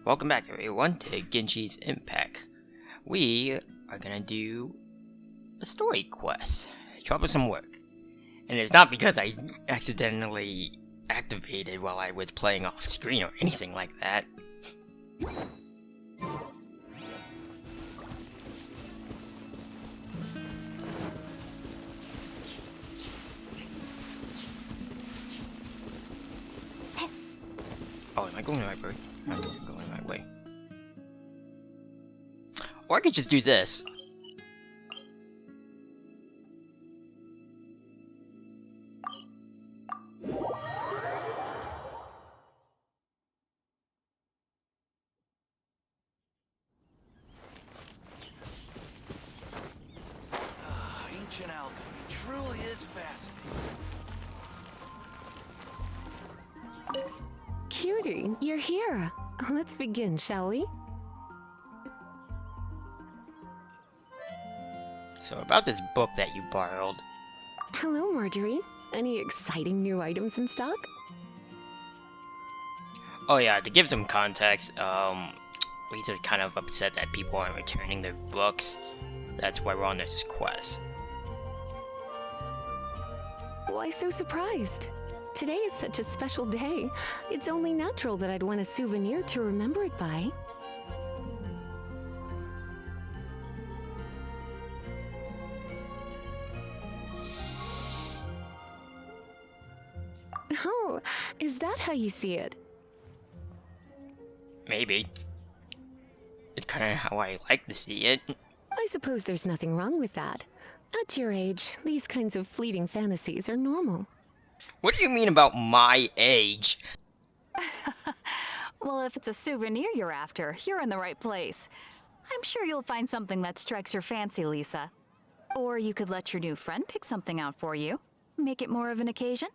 Welcome back everyone to Genshin Impact. We are gonna do a story quest, troublesome work. And it's not because I accidentally activated while I was playing off screen or anything like that. Oh, am I going the right way? I'm going the right way. Or I could just do this. Ancient alchemy truly is fascinating. Cutie, you're here. Let's begin, shall we? So about this book that you borrowed. Hello, Marjorie. Any exciting new items in stock? Oh yeah, to give some context, Lisa's kind of upset that people aren't returning their books. That's why we're on this quest. Why so surprised? Today is such a special day. It's only natural that I'd want a souvenir to remember it by. Oh, is that how you see it? Maybe. It's kind of how I like to see it. I suppose there's nothing wrong with that. At your age, these kinds of fleeting fantasies are normal. What do you mean about my age? Well, if it's a souvenir you're after, you're in the right place. I'm sure you'll find something that strikes your fancy, Lisa. Or you could let your new friend pick something out for you. Make it more of an occasion.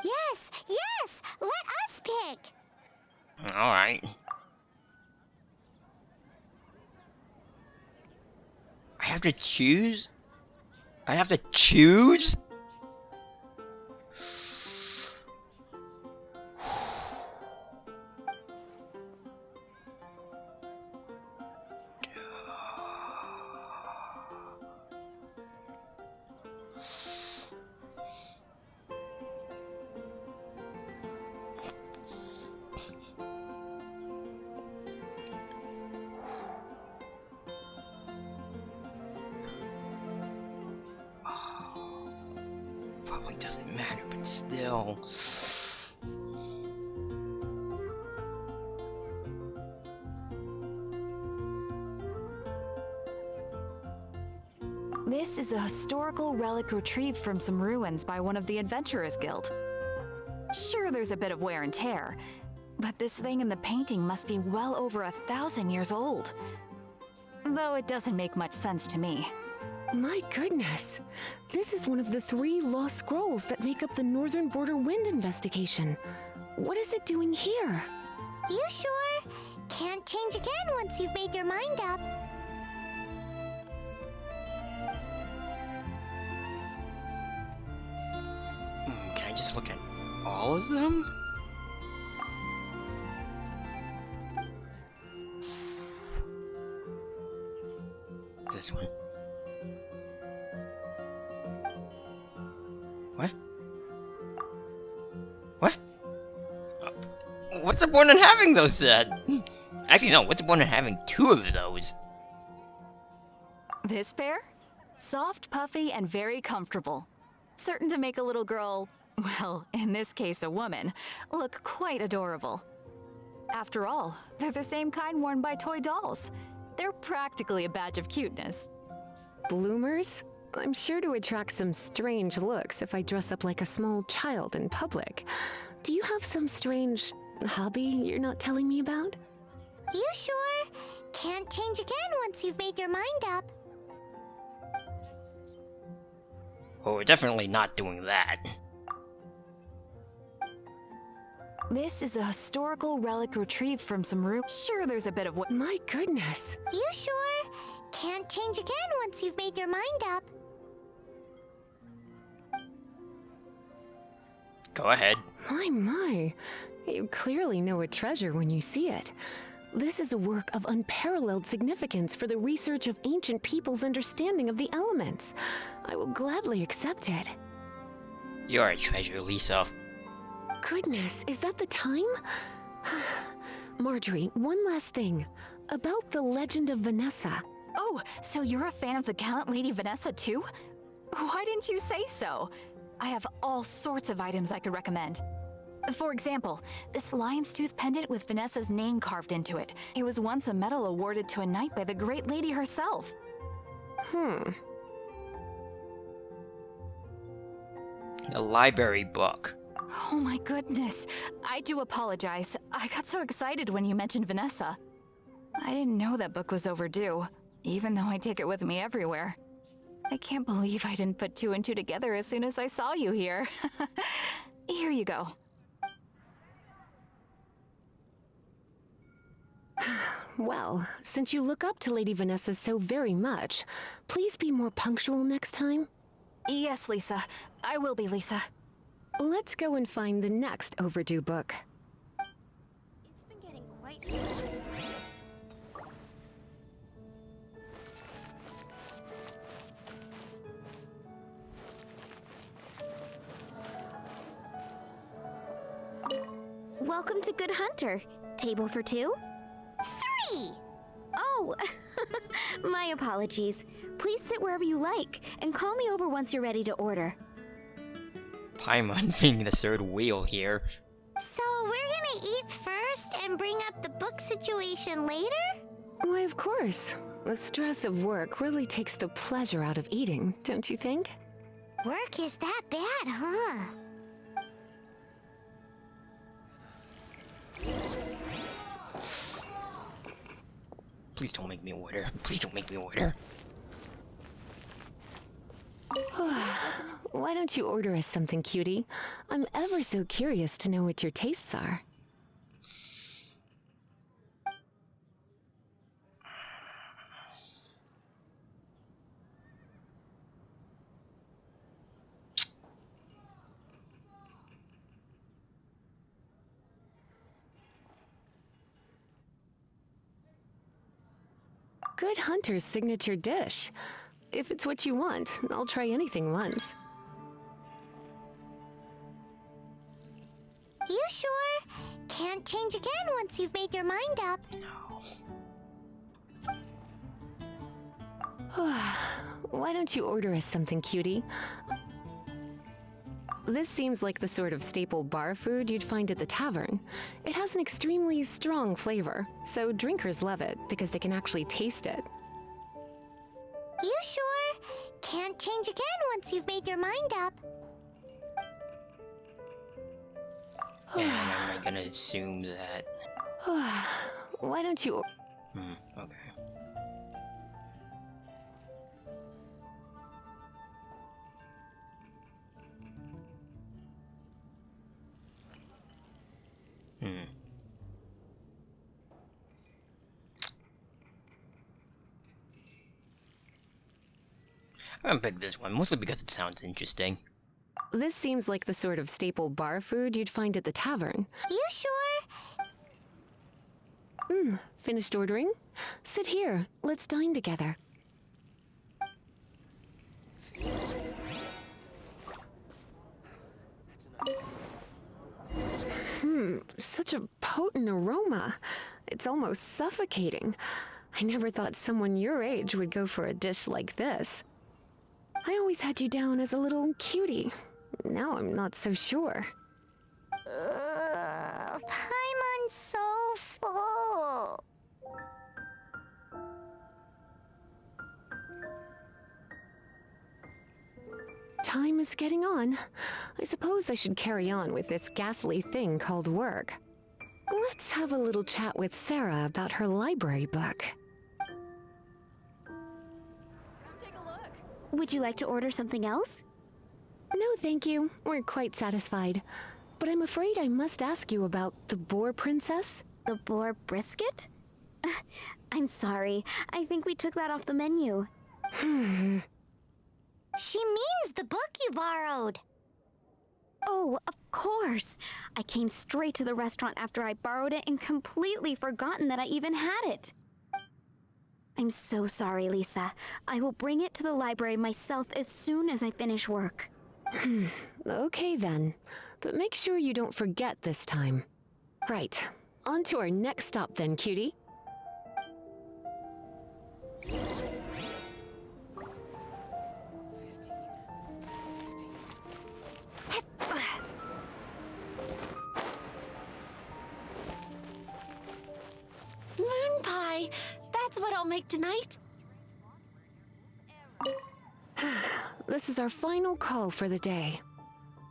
Yes, yes! Let us pick! Alright. I have to choose? I have to choose? Probably doesn't matter, but still. This is a historical relic retrieved from some ruins by one of the Adventurers Guild. Sure, there's a bit of wear and tear, but this thing in the painting must be well over 1,000 years old. Though it doesn't make much sense to me. My goodness. This is one of the 3 lost scrolls that make up the Northern Border Wind investigation. What is it doing here? You sure? Can't change again once you've made your mind up. Can I just look at all of them? This one. What? What? What's the point in having those then? Actually, no, what's the point in having 2 of those? This pair? Soft, puffy, and very comfortable. Certain to make a little girl, well, in this case a woman, look quite adorable. After all, they're the same kind worn by toy dolls. They're practically a badge of cuteness. Bloomers? I'm sure to attract some strange looks if I dress up like a small child in public. Do you have some strange hobby you're not telling me about? You sure? Can't change again once you've made your mind up. Well, we're definitely not doing that. This is a historical relic retrieved from some ruins. Sure, there's a bit of what. My goodness. You sure? Can't change again once you've made your mind up. Go ahead. My. You clearly know a treasure when you see it. This is a work of unparalleled significance for the research of ancient people's understanding of the elements. I will gladly accept it. You're a treasure, Lisa. Goodness, is that the time? Marjorie, one last thing. About the legend of Vanessa. Oh, so you're a fan of the gallant Lady Vanessa too? Why didn't you say so? I have all sorts of items I could recommend. For example, this lion's tooth pendant with Vanessa's name carved into it. It was once a medal awarded to a knight by the great lady herself. A library book. Oh my goodness. I do apologize. I got so excited when you mentioned Vanessa. I didn't know that book was overdue, even though I take it with me everywhere. I can't believe I didn't put two and two together as soon as I saw you here. Here you go. Well, since you look up to Lady Vanessa so very much, please be more punctual next time. Yes, Lisa. I will be, Lisa. Let's go and find the next overdue book. It's been getting quite... Welcome to Good Hunter. Table for two? 3! Oh, my apologies. Please sit wherever you like, and call me over once you're ready to order. Paimon being the third wheel here. So we're gonna eat first and bring up the book situation later? Why, of course. The stress of work really takes the pleasure out of eating, don't you think? Work is that bad, huh? Please don't make me order. Please don't make me order. Why don't you order us something, cutie? I'm ever so curious to know what your tastes are. Good Hunter's signature dish. If it's what you want, I'll try anything once. You sure? Can't change again once you've made your mind up. No. Why don't you order us something, cutie? This seems like the sort of staple bar food you'd find at the tavern. It has an extremely strong flavor, so drinkers love it because they can actually taste it. You sure? Can't change again once you've made your mind up. And I'm gonna assume that... Why don't you... okay. I'm gonna pick this one, mostly because it sounds interesting. This seems like the sort of staple bar food you'd find at the tavern. You sure? Finished ordering? Sit here. Let's dine together. Such a potent aroma. It's almost suffocating. I never thought someone your age would go for a dish like this. I always had you down as a little cutie. Now I'm not so sure. Paimon's so full. Time is getting on. I suppose I should carry on with this ghastly thing called work. Let's have a little chat with Sarah about her library book. Come take a look. Would you like to order something else? No, thank you. We're quite satisfied. But I'm afraid I must ask you about the boar princess. The boar brisket? I'm sorry. I think we took that off the menu. She means the book you borrowed. Oh, of course. I came straight to the restaurant after I borrowed it and completely forgotten that I even had it. I'm so sorry, Lisa. I will bring it to the library myself as soon as I finish work. Okay then, but make sure you don't forget this time. Right, on to our next stop then, cutie. Moon pie! That's what I'll make tonight. This is our final call for the day.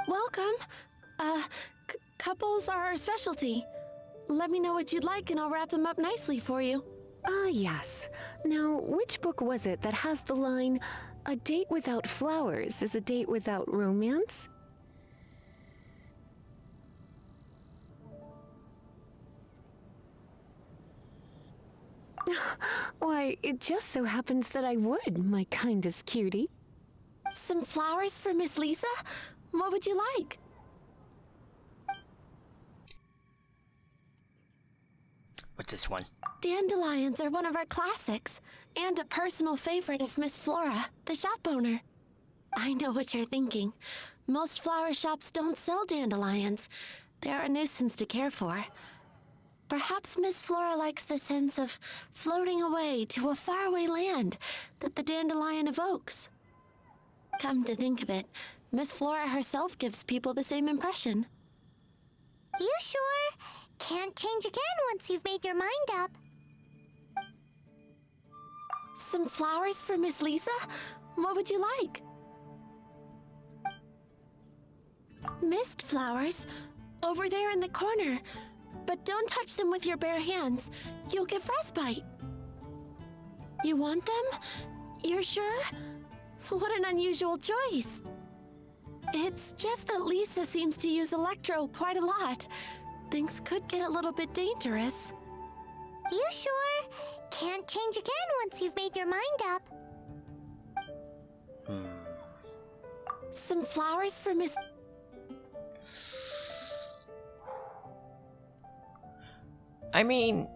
Welcome. Couples are our specialty. Let me know what you'd like and I'll wrap them up nicely for you. Ah, yes. Now, which book was it that has the line, "A date without flowers is a date without romance"? Why, it just so happens that I would, my kindest cutie. Some flowers for Miss Lisa? What would you like? What's this one? Dandelions are one of our classics, and a personal favorite of Miss Flora, the shop owner. I know what you're thinking. Most flower shops don't sell dandelions. They're a nuisance to care for. Perhaps Miss Flora likes the sense of floating away to a faraway land that the dandelion evokes. Come to think of it, Miss Flora herself gives people the same impression. You sure? Can't change again once you've made your mind up. Some flowers for Miss Lisa? What would you like? Mist flowers? Over there in the corner. But don't touch them with your bare hands. You'll get frostbite. You want them? You're sure? What an unusual choice. It's just that Lisa seems to use electro quite a lot. Things could get a little bit dangerous. You sure? Can't change again once you've made your mind up. Some flowers for Miss... I mean,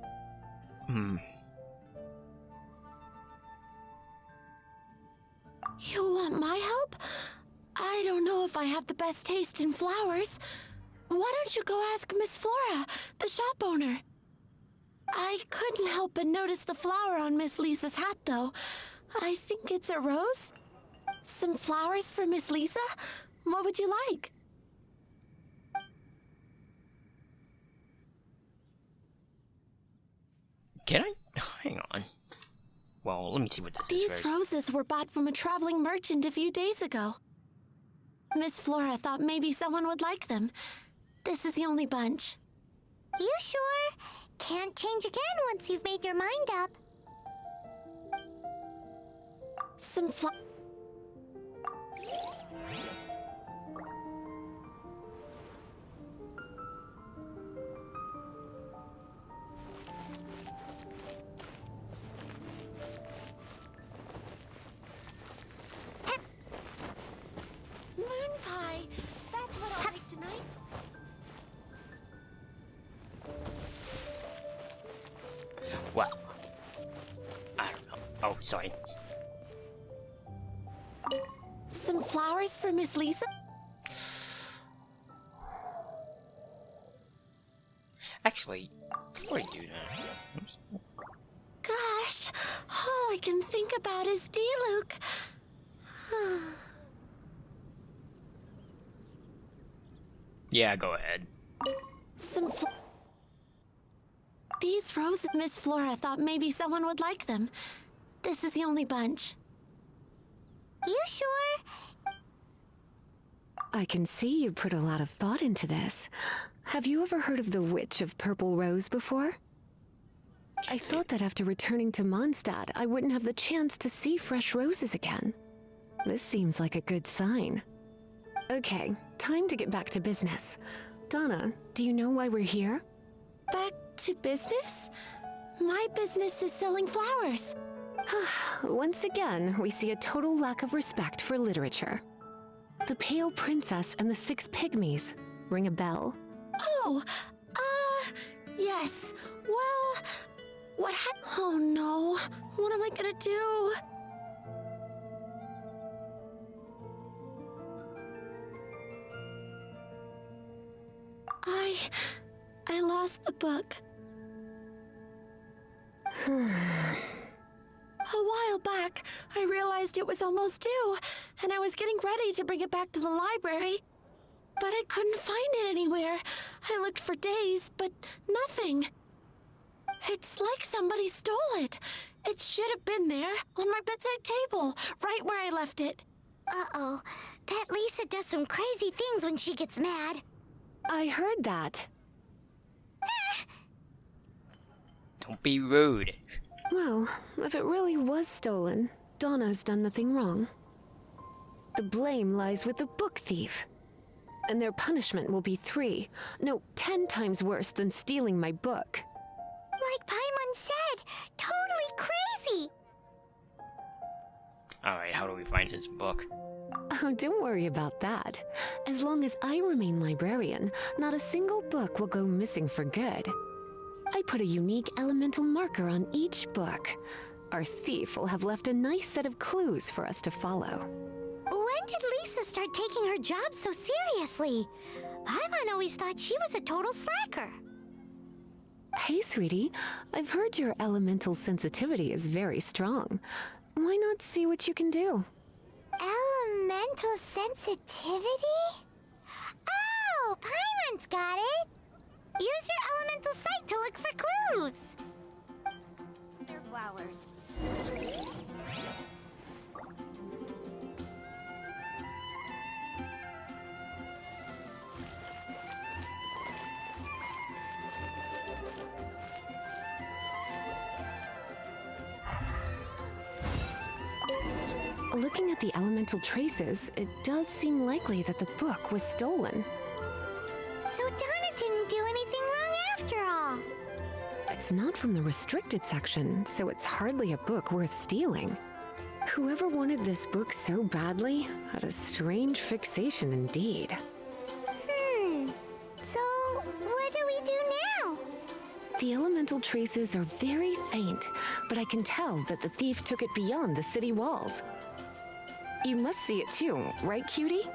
You want my help? I don't know if I have the best taste in flowers. Why don't you go ask Miss Flora, the shop owner? I couldn't help but notice the flower on Miss Lisa's hat, though. I think it's a rose? Some flowers for Miss Lisa? What would you like? can I? Hang on. Well, let me see what this is These first. roses were bought from a traveling merchant a few days ago. Miss Flora thought maybe someone would like them. This is the only bunch. You sure? Can't change again once you've made your mind up. Some Moon pie. That's what I'll make tonight. Well, I don't know. Oh, sorry. Some flowers for Miss Lisa? Actually, before you do that, Gosh, all I can think about is D-Luke. yeah, go ahead. These roses, Miss Flora thought maybe someone would like them. This is the only bunch. You sure? I can see you put a lot of thought into this. Have you ever heard of the Witch of Purple Rose before? I thought that after returning to Mondstadt, I wouldn't have the chance to see fresh roses again. This seems like a good sign. Okay, time to get back to business. Donna, do you know why we're here? Back to business? My business is selling flowers. Once again, we see a total lack of respect for literature. The Pale Princess and the Six Pygmies. Ring a bell? Oh, yes. Well, oh no. What am I gonna do? I lost the book. A while back, I realized it was almost due, and I was getting ready to bring it back to the library. But I couldn't find it anywhere. I looked for days, but nothing. It's like somebody stole it. It should have been there, on my bedside table, right where I left it. Uh-oh. That Lisa does some crazy things when she gets mad. I heard that. Don't be rude. Well, if it really was stolen, Donna's done nothing wrong. The blame lies with the book thief. And their punishment will be 10 times worse than stealing my book. Like Paimon said, totally crazy. Alright, how do we find his book? Oh, don't worry about that. As long as I remain librarian, not a single book will go missing for good. I put a unique elemental marker on each book. Our thief will have left a nice set of clues for us to follow. When did Lisa start taking her job so seriously? Paimon always thought she was a total slacker. Hey, sweetie. I've heard your elemental sensitivity is very strong. Why not see what you can do? Elemental sensitivity? Oh, Paimon's got it! Use your elemental sight to look for clues! They're flowers. Looking at the elemental traces, it does seem likely that the book was stolen. So Donna didn't do anything wrong after all. It's not from the restricted section, so it's hardly a book worth stealing. Whoever wanted this book so badly had a strange fixation indeed. So what do we do now? The elemental traces are very faint, but I can tell that the thief took it beyond the city walls. You must see it too, right, cutie?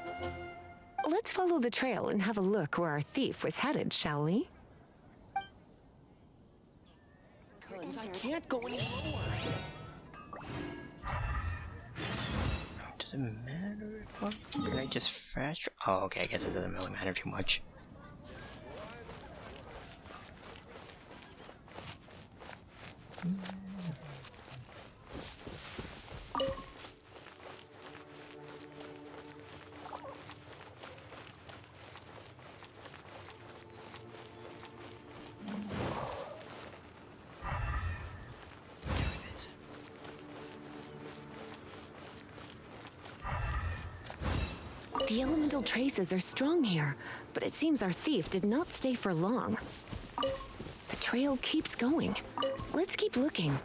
Let's follow the trail and have a look where our thief was headed, shall we? I can't go any lower. Does it matter if can I just fetch? Oh, okay, I guess it doesn't really matter too much. The elemental traces are strong here, but it seems our thief did not stay for long. The trail keeps going. Let's keep looking.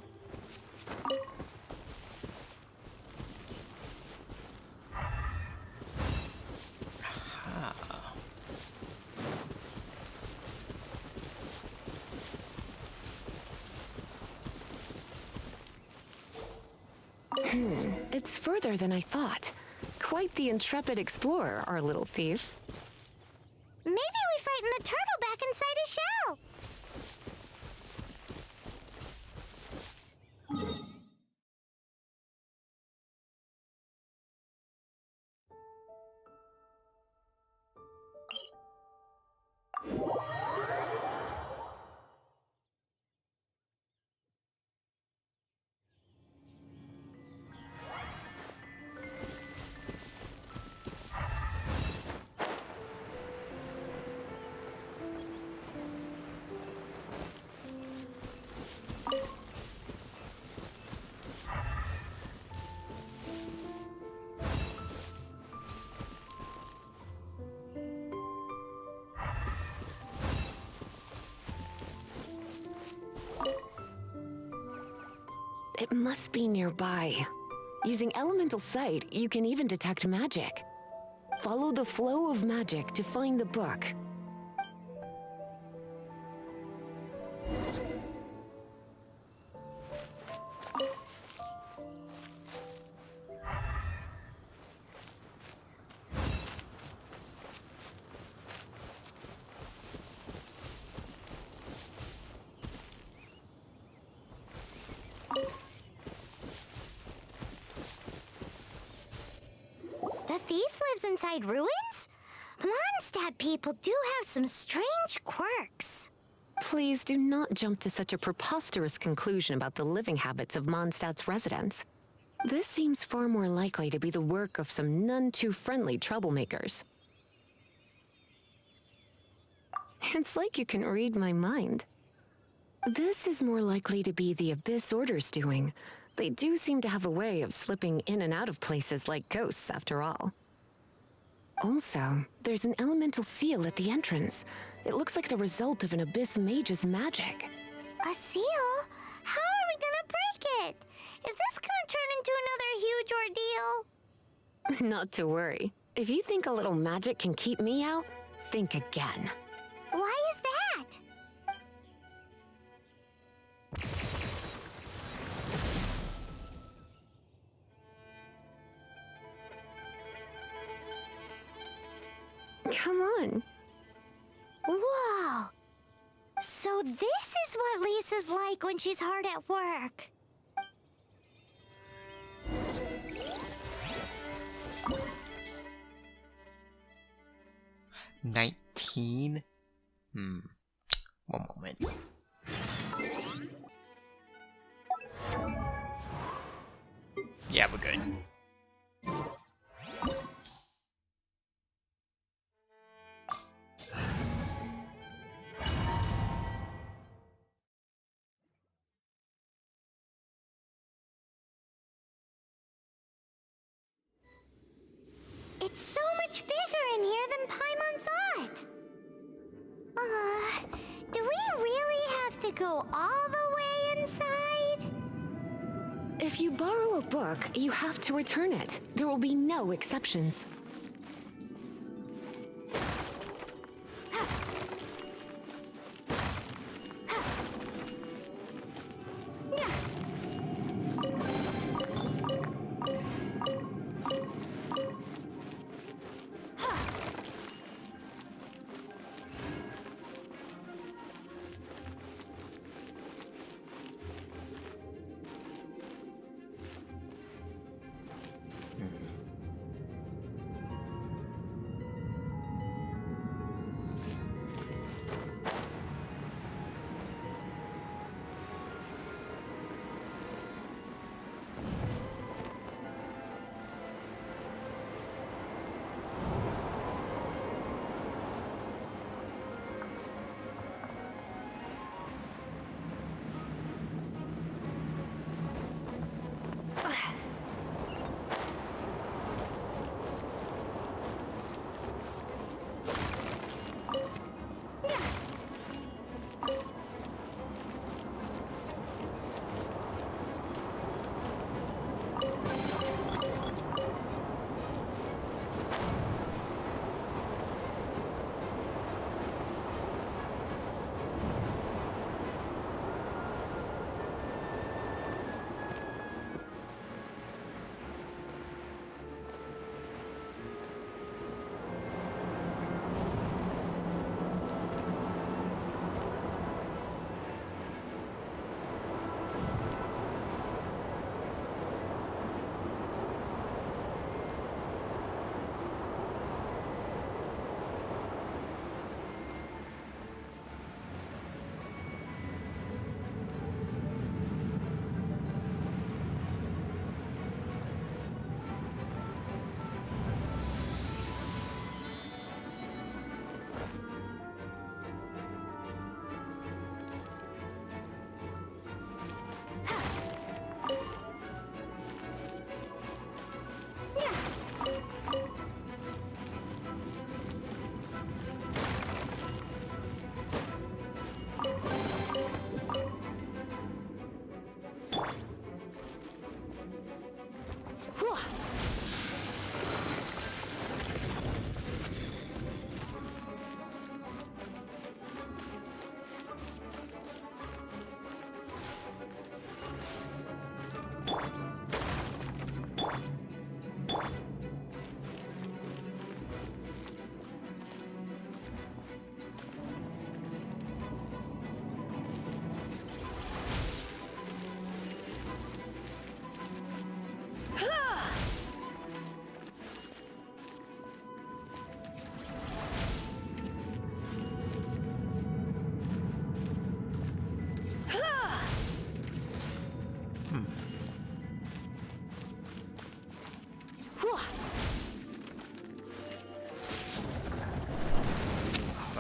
It's further than I thought. Quite the intrepid explorer, our little thief. Maybe we frightened the turtle back inside his shell. It must be nearby. Using elemental sight, you can even detect magic. follow the flow of magic to find the book. The thief lives inside ruins? Mondstadt people do have some strange quirks. Please do not jump to such a preposterous conclusion about the living habits of Mondstadt's residents. This seems far more likely to be the work of some none-too-friendly troublemakers. It's like you can read my mind. This is more likely to be the Abyss Order's doing. They do seem to have a way of slipping in and out of places like ghosts, after all. Also, there's an elemental seal at the entrance. It looks like the result of an Abyss mage's magic. A seal? How are we gonna break it? Is this gonna turn into another huge ordeal? Not to worry. If you think a little magic can keep me out, think again. Why is that? Come on. Whoa! So this is what Lisa's like when she's hard at work. $19? One moment. Yeah, we're good. It's so much bigger in here than Paimon thought. Do we really have to go all the way inside? If you borrow a book, you have to return it. There will be no exceptions.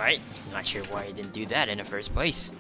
Alright, not sure why I didn't do that in the first place.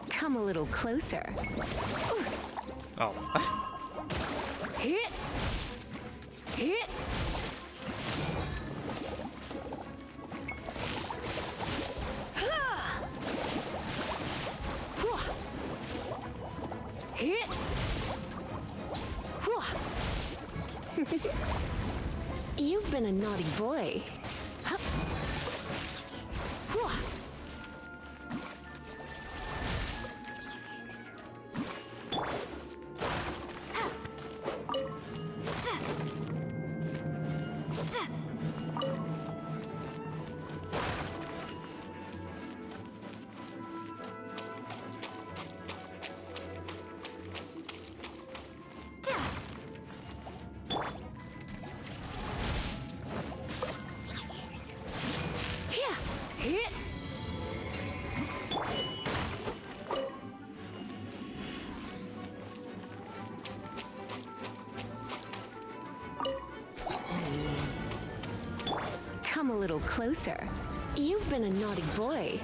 Come a little closer. Oh. Hit. Hit. Hit. You've been a naughty boy. Come a little closer. You've been a naughty boy.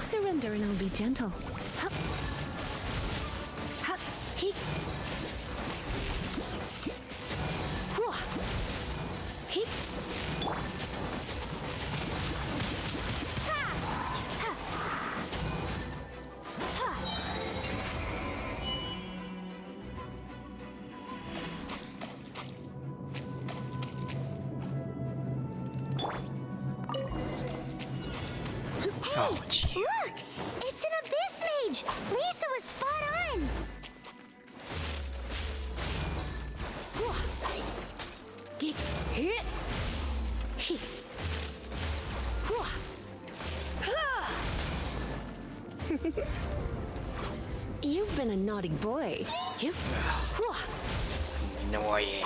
Surrender and I'll be gentle. Hup. Hup. He. Hua. He. Oh, gee. Look! It's an abyss mage! Lisa was spot on! Get hit. He. You've been a naughty boy. You. Annoying.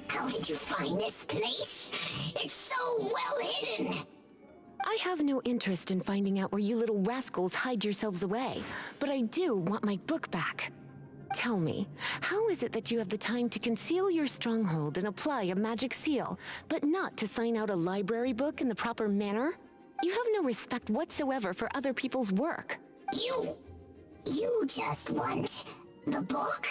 How did you find this place? It's so well hidden. I have no interest in finding out where you little rascals hide yourselves away, but I do want my book back. Tell me, how is it that you have the time to conceal your stronghold and apply a magic seal, but not to sign out a library book in the proper manner? You have no respect whatsoever for other people's work. You just want the book?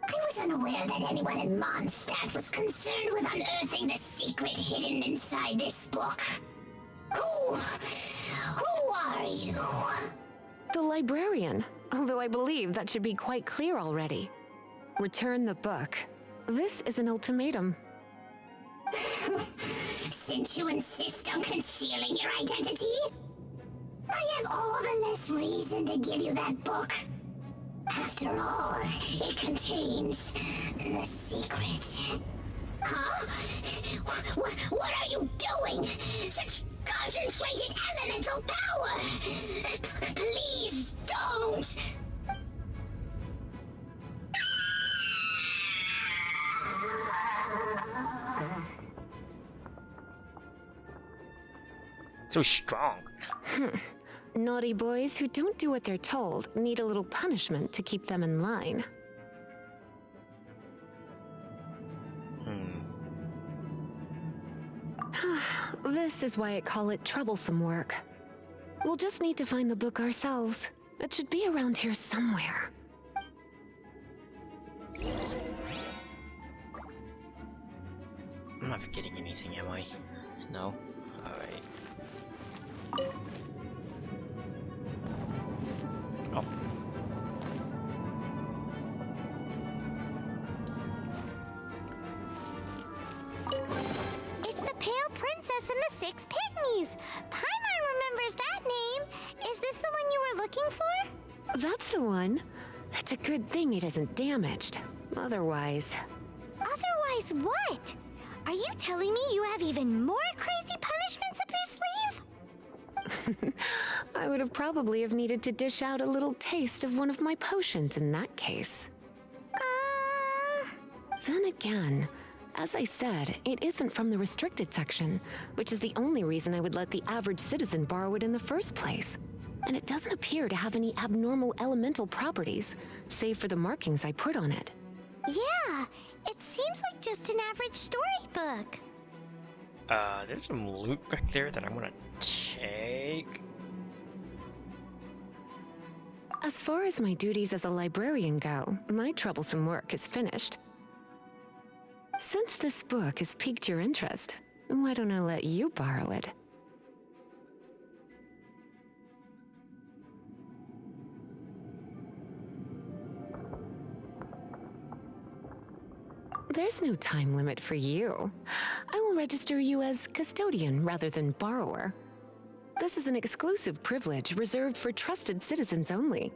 I was unaware that anyone in Mondstadt was concerned with unearthing the secret hidden inside this book. Who are you? The librarian, although I believe that should be quite clear already. Return the book. This is an ultimatum. Since you insist on concealing your identity, I have all the less reason to give you that book. After all, it contains the secret. Huh? What are you doing? Such concentrated elemental power! Please don't! So strong. Naughty boys who don't do what they're told need a little punishment to keep them in line. This is why I call it troublesome work. We'll just need to find the book ourselves. It should be around here somewhere. I'm not forgetting anything, am I? No? Alright. Oh. It's the Pale Princess and the Six Pygmies. Paimon remembers that name. Is this the one you were looking for? That's the one. It's a good thing it isn't damaged. Otherwise... Otherwise what? Are you telling me you have even more crazy punishments up your sleeve? I would have probably have needed to dish out a little taste of one of my potions in that case. Then again, as I said, it isn't from the restricted section, which is the only reason I would let the average citizen borrow it in the first place. And it doesn't appear to have any abnormal elemental properties, save for the markings I put on it. Yeah, it seems like just an average storybook. There's some loot back there that I want to take. As far as my duties as a librarian go, my troublesome work is finished. Since this book has piqued your interest, why don't I let you borrow it? There's no time limit for you. I will register you as custodian rather than borrower. This is an exclusive privilege reserved for trusted citizens only.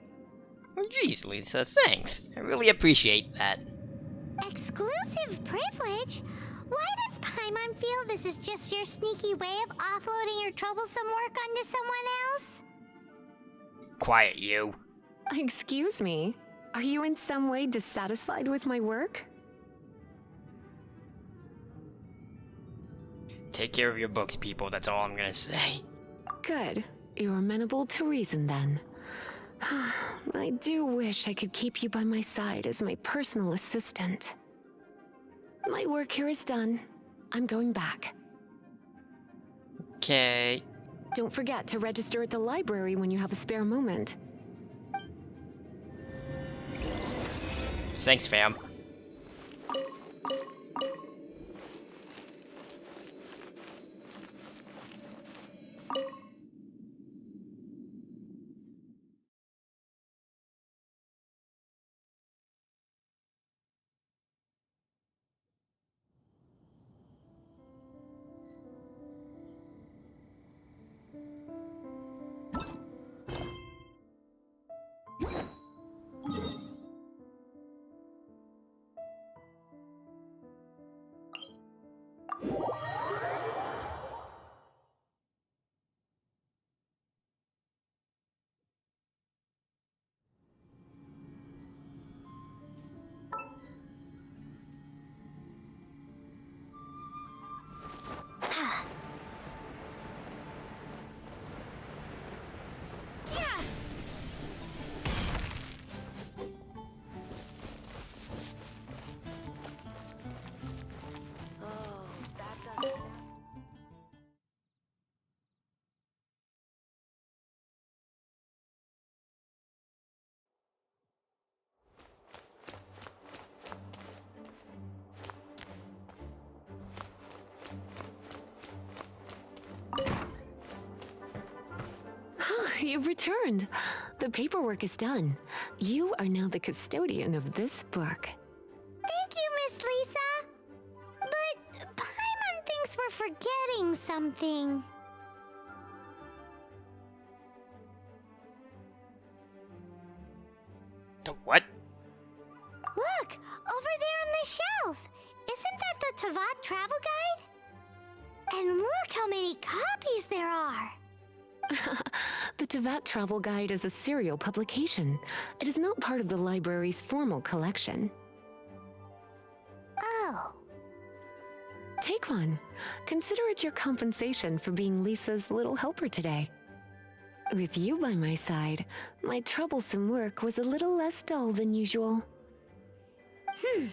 Oh, geez, Lisa, thanks. I really appreciate that. Exclusive privilege? Why does Paimon feel this is just your sneaky way of offloading your troublesome work onto someone else? Quiet, you. Excuse me, are you in some way dissatisfied with my work? Take care of your books, people, that's all I'm gonna say. Good. You're amenable to reason then. I do wish I could keep you by my side as my personal assistant. My work here is done. I'm going back. Okay. Don't forget to register at the library when you have a spare moment. Thanks, fam. You've returned. The paperwork is done. You are now the custodian of this book. Thank you, Miss Lisa. But Paimon thinks we're forgetting something. The what? Look, over there on the shelf. Isn't that the Tavat travel guide? And look how many copies there are. The Tavat Travel Guide is a serial publication. It is not part of the library's formal collection. Oh. Take one. Consider it your compensation for being Lisa's little helper today. With you by my side, my troublesome work was a little less dull than usual. The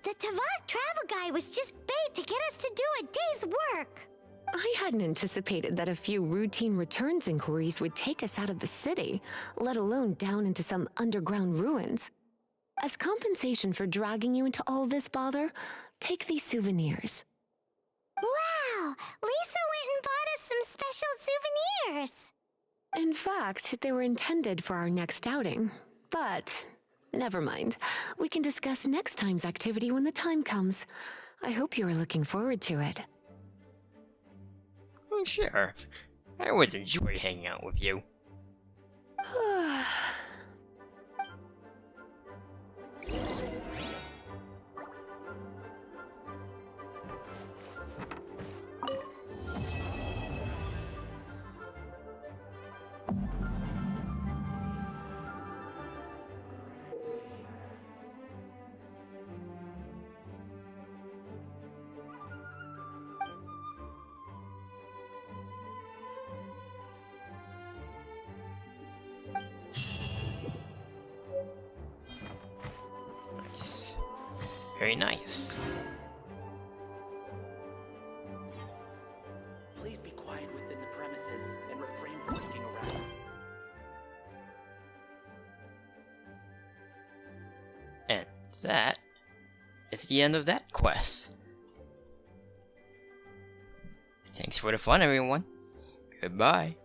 Tavat travel guide was just bait to get us to do a day's work. I hadn't anticipated that a few routine returns inquiries would take us out of the city, let alone down into some underground ruins. As compensation for dragging you into all this bother, take these souvenirs. Wow! Lisa went and bought us some special souvenirs. In fact, they were intended for our next outing, but never mind. We can discuss next time's activity when the time comes. I hope you are looking forward to it. Oh, sure. I always enjoy hanging out with you. Nice. Very nice. Please be quiet within the premises and refrain from looking around. And that is the end of that quest. Thanks for the fun, everyone. Goodbye.